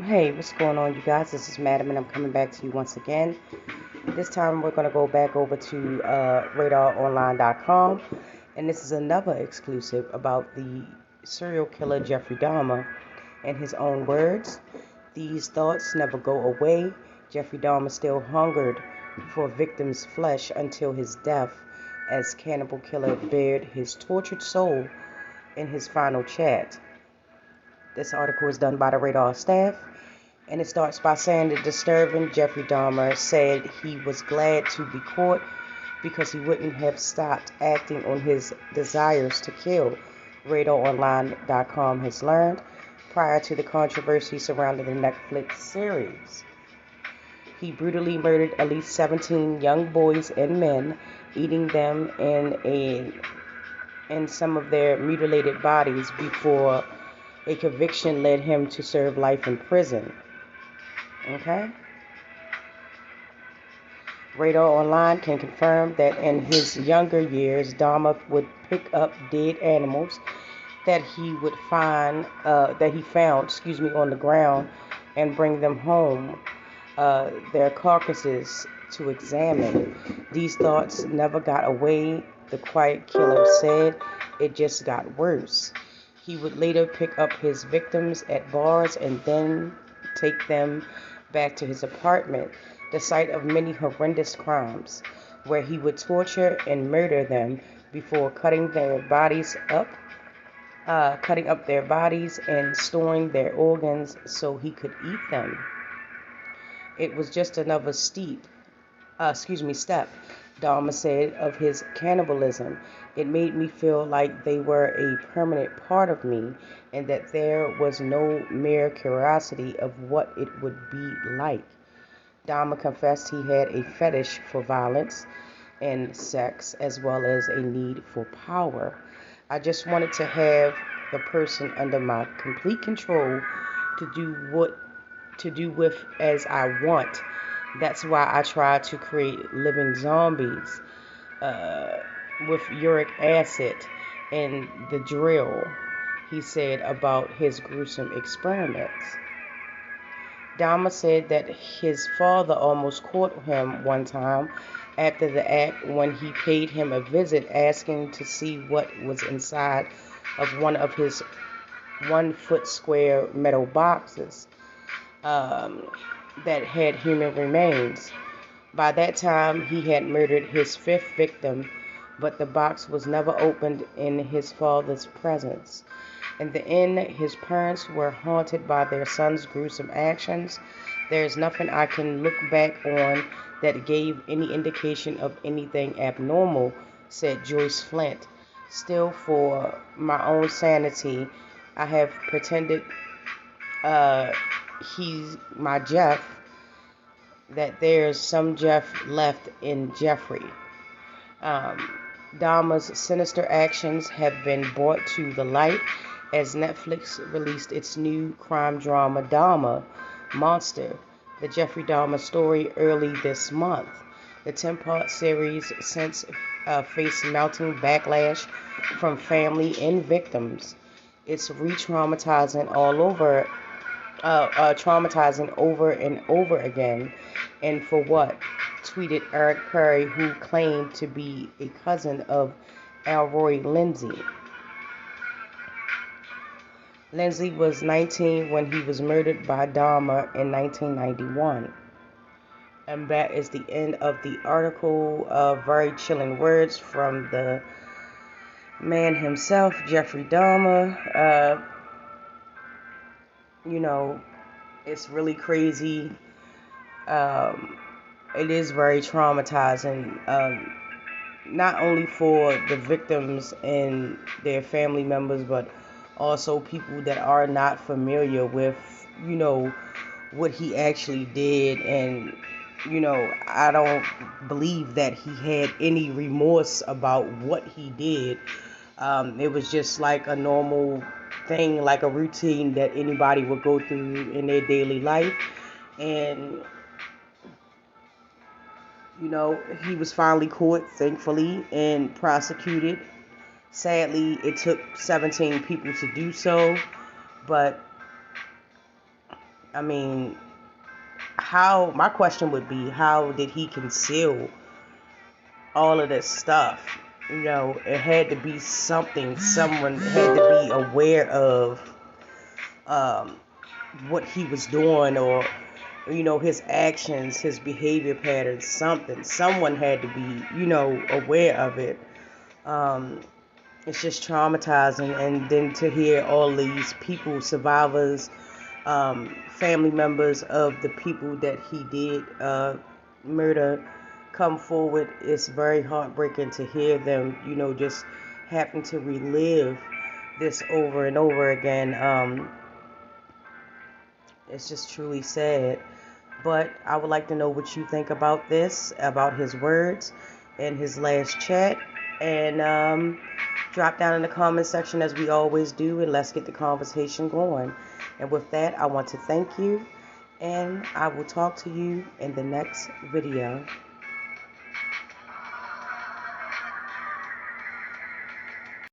Hey, what's going on, you guys? This is Madam, and I'm coming back to you once again. This time, we're going to go back over to radaronline.com, and this is another exclusive about the serial killer Jeffrey Dahmer. In his own words, these thoughts never go away. Jeffrey Dahmer still hungered for victims' flesh until his death, as cannibal killer bared his tortured soul in his final chat. This article is done by the Radar staff. And it starts by saying the disturbing Jeffrey Dahmer said he was glad to be caught because he wouldn't have stopped acting on his desires to kill, RadarOnline.com has learned, prior to the controversy surrounding the Netflix series. He brutally murdered at least 17 young boys and men, eating them in some of their mutilated bodies before a conviction led him to serve life in prison. Okay? Radar Online can confirm that in his younger years, Dahmer would pick up dead animals that he found, on the ground, and bring them home, their carcasses to examine. These thoughts never got away, the quiet killer said. It just got worse. He would later pick up his victims at bars and then take them back to his apartment, the site of many horrendous crimes, where he would torture and murder them before cutting up their bodies and storing their organs so he could eat them. It was just another step, Dahmer said of his cannibalism. It made me feel like they were a permanent part of me and that there was no mere curiosity of what it would be like. Dahmer confessed he had a fetish for violence and sex as well as a need for power. I just wanted to have the person under my complete control to do with as I want. That's why I try to create living zombies with uric acid and the drill, he said about his gruesome experiments. Dahmer said that his father almost caught him one time after the act when he paid him a visit asking to see what was inside of one of his 1 foot square metal boxes that had human remains. By that time, he had murdered his 5th victim, but the box was never opened in his father's presence. In the end, his parents were haunted by their son's gruesome actions. There is nothing I can look back on that gave any indication of anything abnormal, said Joyce Flint. Still, for my own sanity, I have pretended he's my Jeff, that there's some Jeff left in Jeffrey. Dahmer's sinister actions have been brought to the light as Netflix released its new crime drama Dahmer Monster, the Jeffrey Dahmer story, early this month. The 10-part series since faced mounting backlash from family and victims. It's traumatizing over and over again. And for what? Tweeted Eric Perry, who claimed to be a cousin of Elroy Lindsay. Lindsay was 19 when he was murdered by Dahmer in 1991. And that is the end of the article. Very chilling words from the man himself, Jeffrey Dahmer. It's really crazy. It is very traumatizing, not only for the victims and their family members, but also people that are not familiar with, what he actually did. And, I don't believe that he had any remorse about what he did. It was just like a normal thing, like a routine that anybody would go through in their daily life. And he was finally caught, thankfully, and prosecuted. Sadly, it took 17 people to do so, but I mean, my question would be, how did he conceal all of this stuff? It had to be something. Someone had to be aware of um, what he was doing, or his actions, his behavior patterns, something. Someone had to be aware of it. It's just traumatizing. And then to hear all these people, survivors, family members of the people that he did murder, come forward, it's very heartbreaking to hear them, just having to relive this over and over again. It's just truly sad. But I would like to know what you think about this, about his words and his last chat. And drop down in the comment section as we always do, and let's get the conversation going. And with that, I want to thank you, and I will talk to you in the next video.